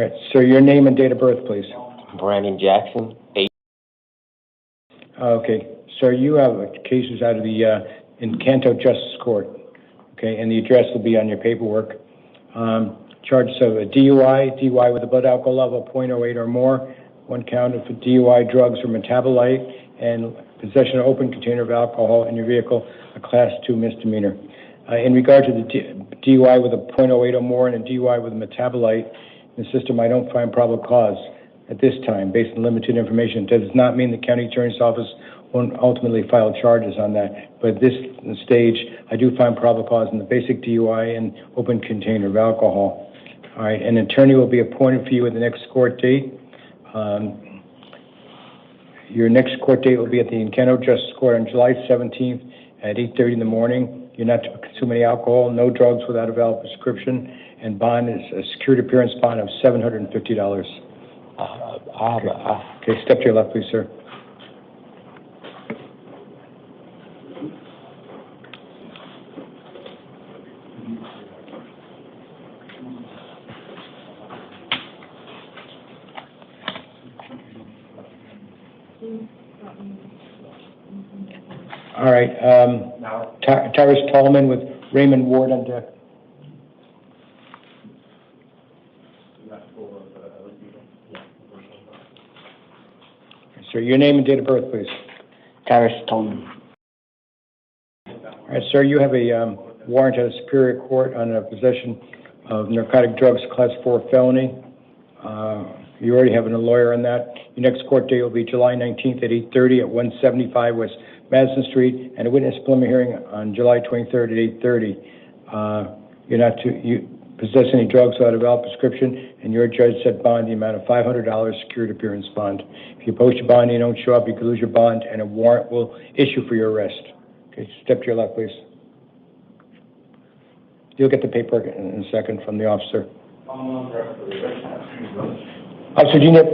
right, sir, your name and date of birth, please. Brandon Jackson, 8. Okay, sir, you have cases out of the Encanto Justice Court, okay, and the address will be on your paperwork. Charges of a DUI with a blood alcohol level of .08 or more, one count of DUI, drugs or metabolite, and possession of open container of alcohol in your vehicle, a Class 2 misdemeanor. In regard to the DUI with a .08 or more and a DUI with a metabolite in the system, I don't find probable cause at this time, based on limited information. That does not mean the county attorney's office won't ultimately file charges on that. But at this stage, I do find probable cause in the basic DUI and open container of alcohol. All right, an attorney will be appointed for you at the next court date. Your next court date will be at the Encanto Justice Court on July 17th at 8:30 in the morning. You're not to consume any alcohol, no drugs without a valid prescription, and bond is a security appearance bond of $750. Okay, step to your left, please, sir. All right, Tyrus Tallman with Raymond Ward on deck. Sir, your name and date of birth, please. Tyrus Tallman. All right, sir, you have a warrant at a Superior Court on a possession of narcotic drugs, Class 4 felony. You already have a lawyer on that. Your next court date will be July 19th at 8:30 at 175 West Madison Street, and a witness preliminary hearing on July 23rd at 8:30. You're not to possess any drugs without a valid prescription, and your judge set bond the amount of $500 security appearance bond. If you post your bond and you don't show up, you could lose your bond, and a warrant will issue for your arrest. Okay, step to your left, please. You'll get the paperwork in a second from the officer. Officer, do you need...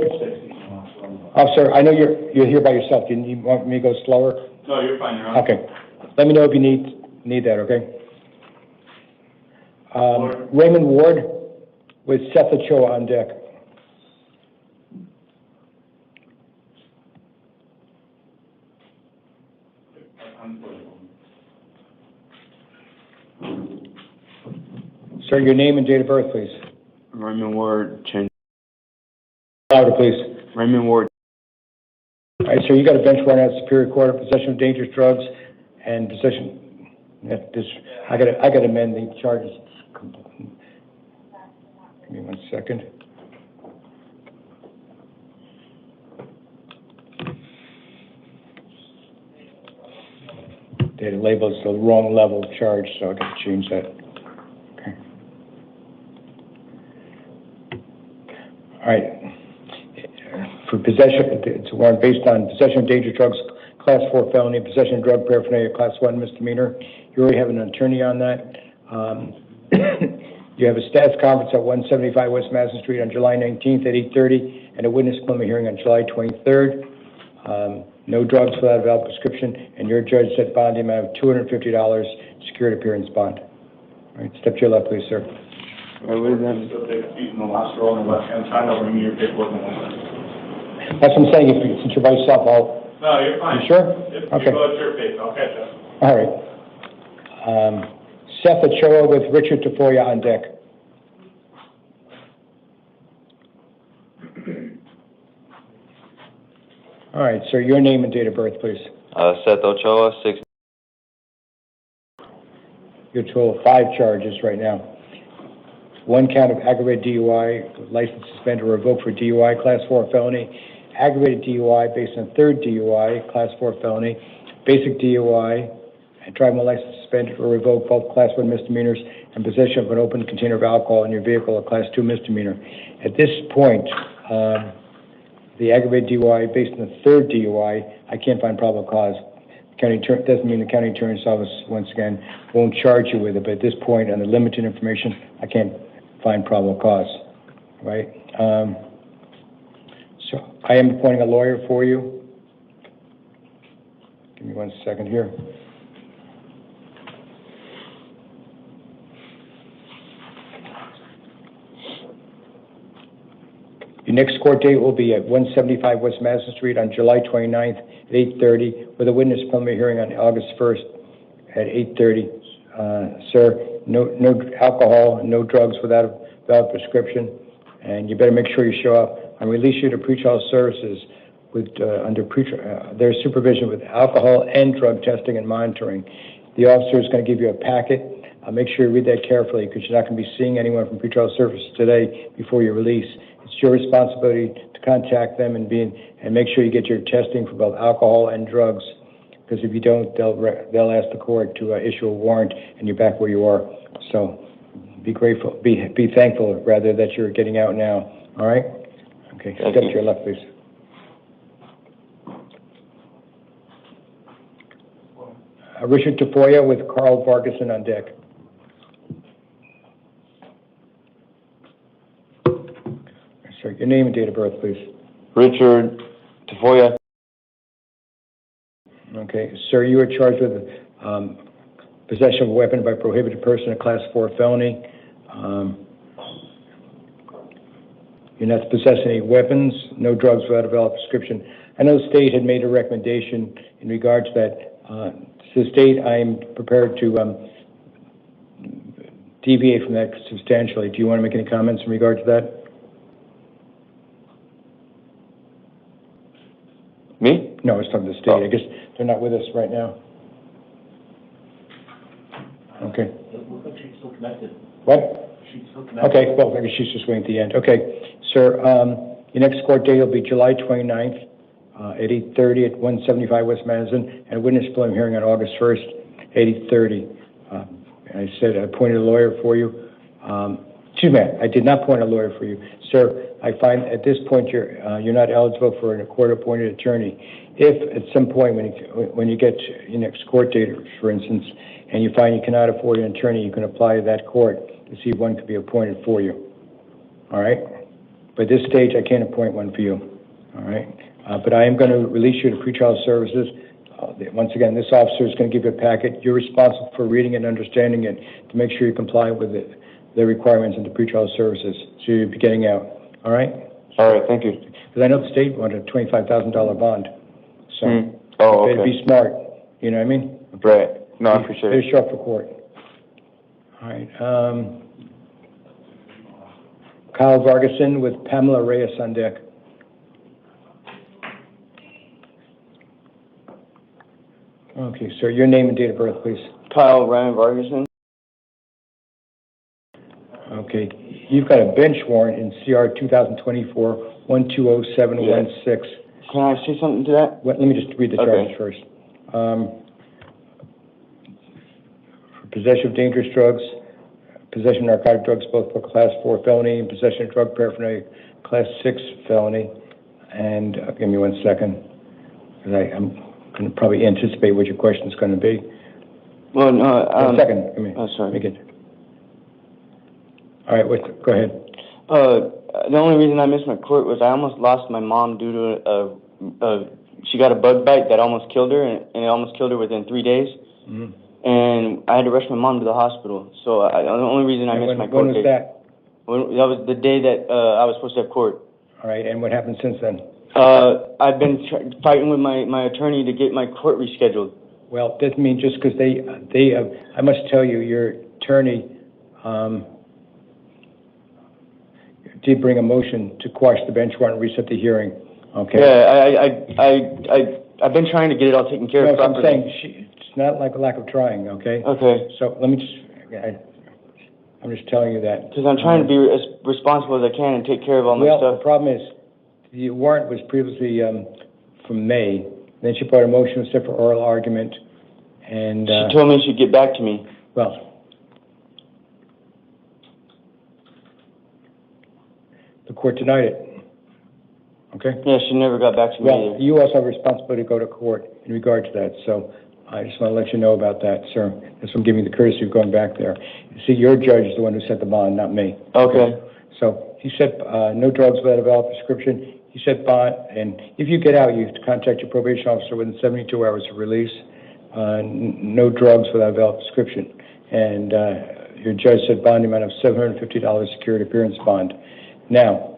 Officer, I know you're here by yourself. Do you want me to go slower? No, you're fine, Your Honor. Okay. Let me know if you need that, okay? Raymond Ward with Seth Ochoa on deck. Sir, your name and date of birth, please. Raymond Ward, change. Louder, please. Raymond Ward. All right, sir, you got a bench warrant at Superior Court of possession of dangerous drugs and possession. I got to amend the charges. Give me 1 second. They labeled the wrong level of charge, so I got to change that. Okay. All right. For possession, it's a warrant based on possession of dangerous drugs, Class 4 felony, possession of drug paraphernalia, Class 1 misdemeanor. You already have an attorney on that. You have a status conference at 175 West Madison Street on July 19th at 8:30, and a witness preliminary hearing on July 23rd. No drugs without a valid prescription, and your judge set bond the amount of $250 security appearance bond. All right, step to your left, please, sir. Still take a seat in the last row on the left-hand side. I'll bring you your paperwork in a moment. That's what I'm saying. Since you're by yourself, No, you're fine. You sure? If Okay. you go at your pace, I'll catch up. All right. Seth Ochoa with Richard Tafoya on deck. All right, sir, your name and date of birth, please. Seth Ochoa, 6. Your total of 5 charges right now. 1 count of aggravated DUI, license suspended or revoked for DUI, Class 4 felony. Aggravated DUI based on 3rd DUI, Class 4 felony. Basic DUI, and driving license suspended or revoked, both Class 1 misdemeanors, and possession of an open container of alcohol in your vehicle, a Class 2 misdemeanor. At this point, the aggravated DUI based on the 3rd DUI, I can't find probable cause. Doesn't mean the county attorney's office, once again, won't charge you with it, but at this point, on the limited information, I can't find probable cause, right? So I am appointing a lawyer for you. Give me 1 second here. next court date will be at 175 West Madison Street on July 29th at 8:30, with a witness preliminary hearing on August 1st at 8:30. Sir, no alcohol, no drugs without a valid prescription, and you better make sure you show up. I release you to pretrial services with under their supervision with alcohol and drug testing and monitoring. The officer is going to give you a packet. Make sure you read that carefully, because you're not going to be seeing anyone from pretrial services today before your release. It's your responsibility to contact them and make sure you get your testing for both alcohol and drugs, because if you don't, they'll ask the court to issue a warrant, and you're back where you are. So be grateful, be thankful rather that you're getting out now. All right? Okay. Step to your left, please. Richard Tafoya with Carl Vargason on deck. Sir, your name and date of birth, please. Richard Tafoya. Okay, sir, you are charged with possession of a weapon by prohibited person, a class 4 felony. You're not to possess any weapons, no drugs without a valid prescription. I know the state had made a recommendation in regard to that. To the state, I am prepared to deviate from that substantially. Do you want to make any comments in regard to that? Me? No, I was talking to the state. Oh. I guess they're not with us right now. Okay. It looks like she's still connected. What? She's still connected. Okay, well, I guess she's just waiting at the end. Okay, sir, your next court date will be July 29th at 8:30 at 175 West Madison, and a witness preliminary hearing on August 1st at 8:30. I said I appointed a lawyer for you. Excuse me, I did not appoint a lawyer for you. Sir, I find at this point you're not eligible for a court-appointed attorney. If at some point when you get your next court date, for instance, and you find you cannot afford an attorney, you can apply to that court to see if one could be appointed for you. All right? But at this stage, I can't appoint one for you. All right? But I am going to release you to pretrial services. Once again, this officer is going to give you a packet. You're responsible for reading and understanding it to make sure you comply with the requirements of the pretrial services. So you'll be getting out. All right? All right, thank you. Because I know the state wanted a $25,000 bond. So Oh, you better okay. be smart. You know what I mean? Right. No, I appreciate Better it. show up for court. All right. Kyle Vargason with Pamela Reyes on deck. Okay, sir, your name and date of birth, please. Kyle Ryan Vargason. Okay, you've got a bench warrant in CR 2024-120716. Can I say something to that? Let me just read the charges Okay. first. For possession of dangerous drugs, possession of narcotic drugs, both for class 4 felony, and possession of drug paraphernalia, class 6 felony. And give me 1 second, because I'm going to probably anticipate what your question is going to be. Well, no. 1 second. Give me. Oh, sorry. Make it. All right. Go ahead. The only reason I missed my court was I almost lost my mom due to she got a bug bite that almost killed her, and it almost killed her within 3 days. Mm-hmm. And I had to rush my mom to the hospital. So the only reason I missed my court When was date. that? That was the day that I was supposed to have court. All right. And what happened since then? I've been fighting with my attorney to get my court rescheduled. Well, it doesn't mean just because they I must tell you, your attorney did bring a motion to quash the bench warrant and reset the hearing. Okay. Yeah, I've been trying to get it all taken care of No, I'm properly. saying it's not like a lack of trying. Okay. Okay. So let me I'm just telling you that. Because I'm trying to be as responsible as I can and take care of all my Well, stuff. the problem is the warrant was previously from May. Then she brought a motion set for oral argument, and She told me she'd get back to me. well. The court denied it. Okay? Yeah, she never got back to me Well, either. you also have a responsibility to go to court in regard to that, so I just want to let you know about that, sir. That's why I'm giving you the courtesy of going back there. You see, your judge is the one who set the bond, not me. Okay. So he said no drugs without a valid prescription. He said bond, and if you get out, you have to contact your probation officer within 72 hours of release. No drugs without a valid prescription. And your judge said bond amount of $750 security appearance bond. Now,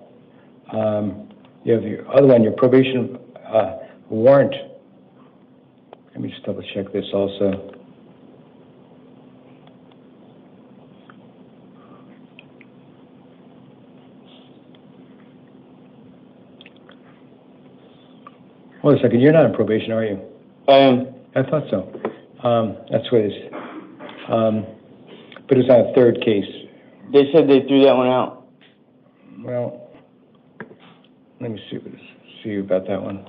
You have your other one, your probation warrant. Let me just double check this also. Hold on a second, you're not on probation, are you? I am. I thought so. That's what it is. But it's on a third case. They said they threw that one out. Well, let me see about that one.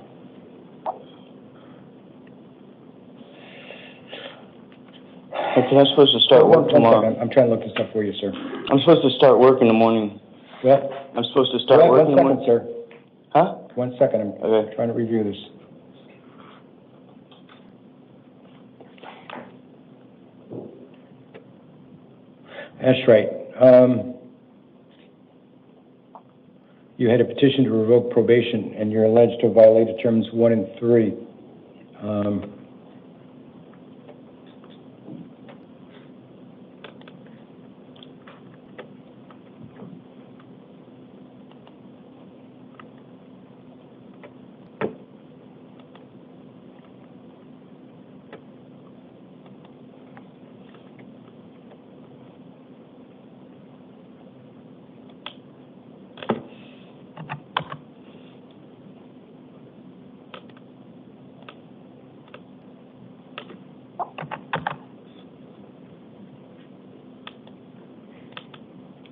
Okay, I'm supposed to start work tomorrow. I'm trying to look this up for you, sir. I'm supposed to start work in the morning. What? I'm supposed to start work in the morning. 1 second, sir. Huh? 1 second, I'm Okay. trying to review this. That's right. You had a petition to revoke probation, and you're alleged to have violated terms 1 and 3.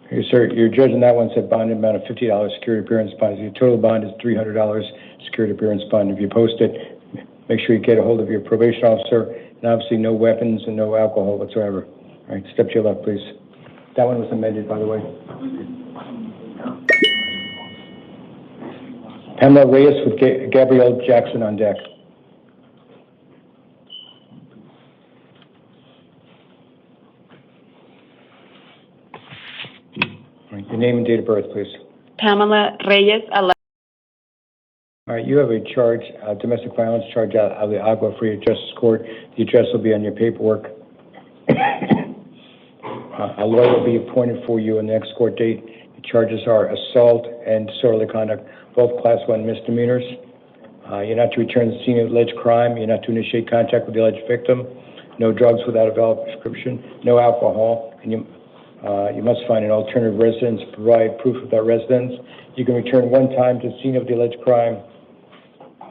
Here, sir, your judge on that one said bond amount of $50 security appearance bond. Your total bond is $300 security appearance bond. If you post it, make sure you get a hold of your probation officer, and obviously no weapons and no alcohol whatsoever. All right, step to your left, please. That one was amended, by the way. Pamela Reyes with Gabrielle Jackson on deck. All right, your name and date of birth, please. Pamela Reyes. All right, you have a charge, domestic violence charge out of the Agua Fria Justice Court. The address will be on your paperwork. A lawyer will be appointed for you on the next court date. The charges are assault and disorderly conduct, both Class 1 misdemeanors. You're not to return to the scene of alleged crime. You're not to initiate contact with the alleged victim. No drugs without a valid prescription. No alcohol. And you must find an alternative residence, provide proof of that residence. You can return one time to the scene of the alleged crime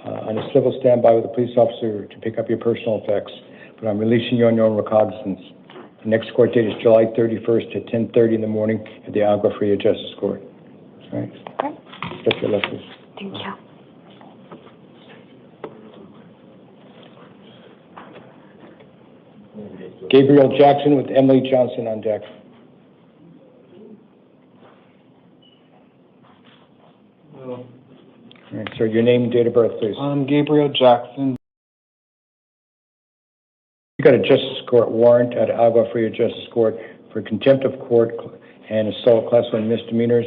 on a civil standby with a police officer to pick up your personal effects. But I'm releasing you on your own recognizance. The next court date is July 31st at 10:30 in the morning at the Agua Fria Justice Court. All right? Okay. Step to your left, please. Thank you. Gabrielle Jackson with Emily Johnson on deck. All right, sir, your name and date of birth, please. Gabriel Jackson. You got a Justice Court warrant at Agua Fria Justice Court for contempt of court and assault Class 1 misdemeanors.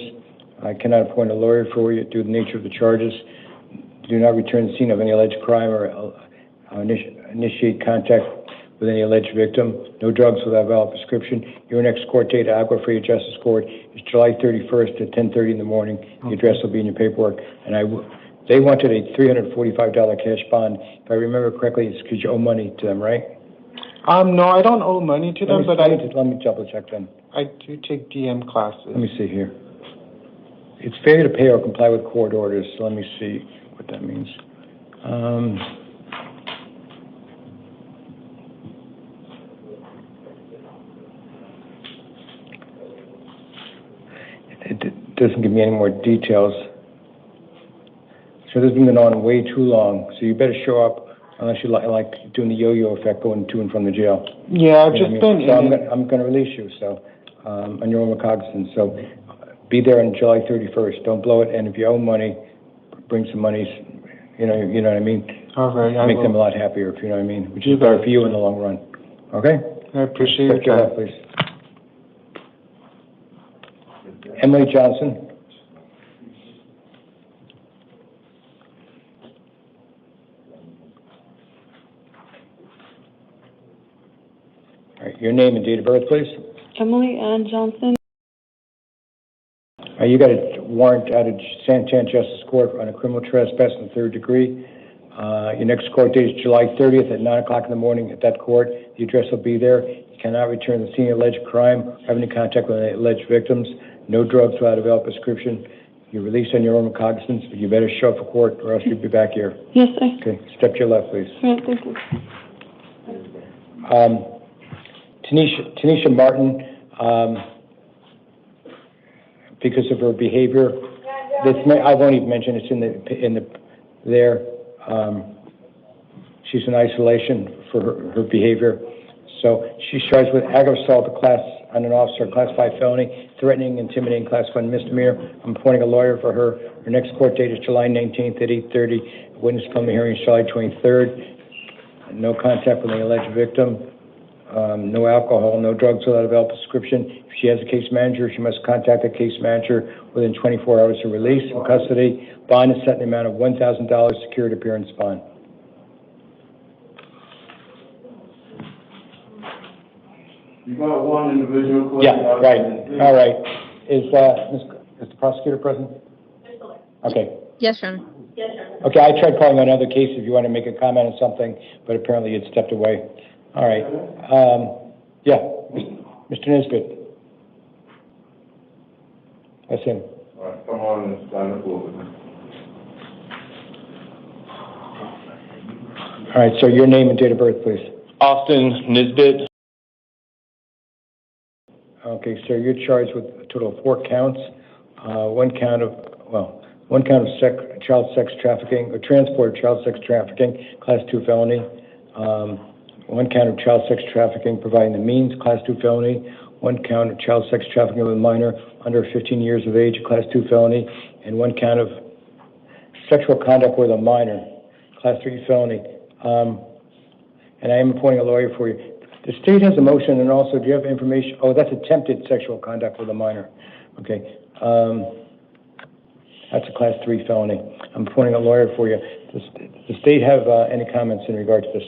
I cannot appoint a lawyer for you due to the nature of the charges. Do not return to the scene of any alleged crime or initiate contact with any alleged victim. No drugs without a valid prescription. Your next court date at Agua Fria Justice Court is July 31st at 10:30 in the morning. The address will be in your paperwork. And they wanted a $345 cash bond. If I remember correctly, it's because you owe money to them, right? No, I don't owe money to them, but let me double check then. I do take DM classes. Let me see here. It's failure to pay or comply with court orders, so let me see what that means. It doesn't give me any more details. So this has been going on way too long, so you better show up unless you like doing the yo-yo effect, going to and from the jail. Yeah, I've You know just what I mean? been So I'm going to release you, so, on your own recognizance. So be there on July 31st. Don't blow it, and if you owe money, bring some monies, you know what I mean? All right, I Make them a will. lot happier, if you know what I mean, which is better for you in the long run. Okay? I appreciate Step to your your left, time. please. Emily Johnson. All right, your name and date of birth, please. Emily Ann Johnson. You You got a warrant out of Santan Justice Court on a criminal trespass in the 3rd degree. Your next court date is July 30th at 9 o'clock in the morning at that court. The address will be there. You cannot return to the scene of alleged crime or have any contact with any alleged victims. No drugs without a valid prescription. You're released on your own recognizance, but you better show up for court or else you'll be back here. Yes, sir. Okay, step to your left, please. All right, thank you. Tanisha Martin, because of her behavior, I won't even mention it's there. She's in isolation for her behavior. So she's charged with aggravated assault on an officer, class 5 felony, threatening, intimidating, class 1 misdemeanor. I'm appointing a lawyer for her. Her next court date is July 19th at 8:30. Witness preliminary hearing is July 23rd. No contact with any alleged victim. No alcohol, no drugs without a valid prescription. If she has a case manager, she must contact the case manager within 24 hours of release from custody. Bond is set in the amount of $1,000 secured appearance bond. You got one individual question? Yeah, right. All right. Is the prosecutor present? Okay. Yes, Your Honor. Okay, I tried calling on other cases if you want to make a comment on something, but apparently it stepped away. All right. Yeah, Mr. Nisbet. That's him. All right, come on and stand up over me. All right, so your name and date of birth, please. Austin Nisbet. Okay, so you're charged with a total of 4 counts. One count of child sex trafficking, or transport of child sex trafficking, class 2 felony. One count of child sex trafficking, providing the means, class 2 felony. One count of child sex trafficking with a minor under 15 years of age, class 2 felony. And one count of sexual conduct with a minor, class 3 felony. And I am appointing a lawyer for you. The state has a motion, and also, do you have information? Oh, that's attempted sexual conduct with a minor. Okay. That's a class 3 felony. I'm appointing a lawyer for you. Does the state have any comments in regard to this?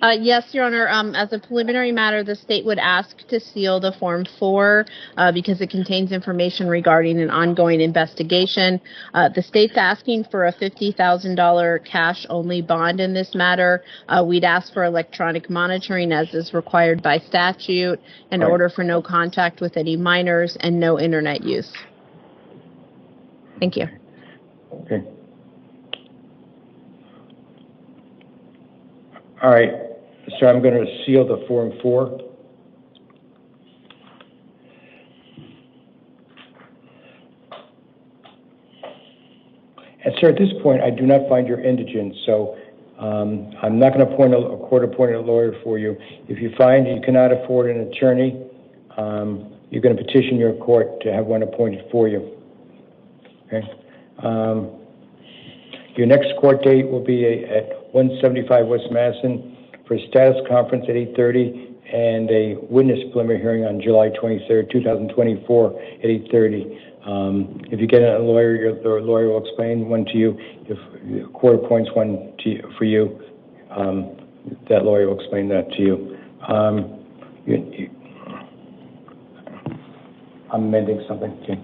Yes, Your Honor. As a preliminary matter, the state would ask to seal the Form 4 because it contains information regarding an ongoing investigation. The state's asking for a $50,000 cash-only bond in this matter. We'd ask for electronic monitoring as is required by statute, in order for no contact with any minors and no internet use. Thank you. Okay. All right. So I'm going to seal the Form 4. And sir, at this point, I do not find you're indigent, so I'm not going to appoint a court-appointed lawyer for you. If you find you cannot afford an attorney, you're going to petition your court to have one appointed for you. Okay. Your next court date will be at 175 West Madison for a status conference at 8:30 and a witness preliminary hearing on July 23rd, 2024 at 8:30. If you get a lawyer, the lawyer will explain one to you. If the court appoints one for you, that lawyer will explain that to you. I'm amending something. Okay.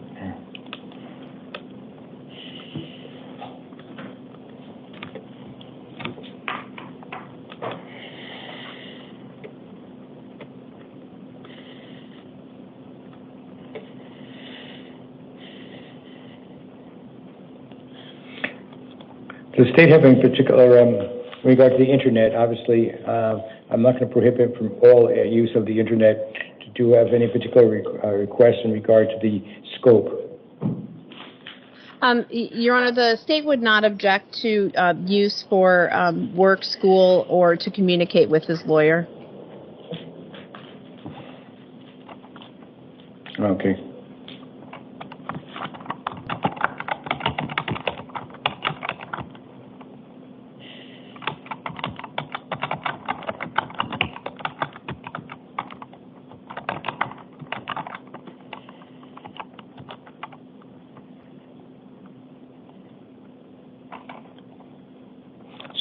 Does the state have any particular, in regard to the internet? Obviously, I'm not going to prohibit from all use of the internet. Do you have any particular requests in regard to the scope? Your Honor, the state would not object to use for work, school, or to communicate with his lawyer. Okay.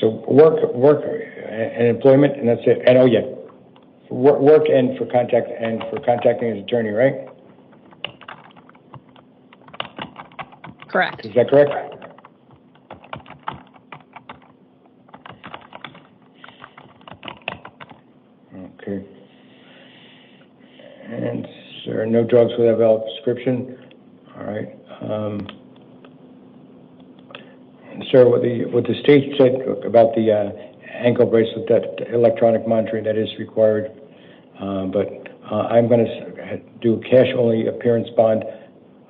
So work and employment, and that's it. And oh yeah, work and for contacting his attorney, right? Correct. Is that correct? Okay. And sir, no drugs without a valid prescription. All right. Sir, what the state said about the ankle bracelet, that electronic monitoring, that is required. But I'm going to do a cash-only appearance bond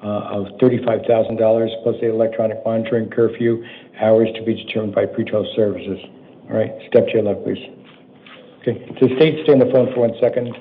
of $35,000 plus the electronic monitoring curfew, hours to be determined by pretrial services. All right, step to your left, please. Okay, does the state stay on the phone for 1 second?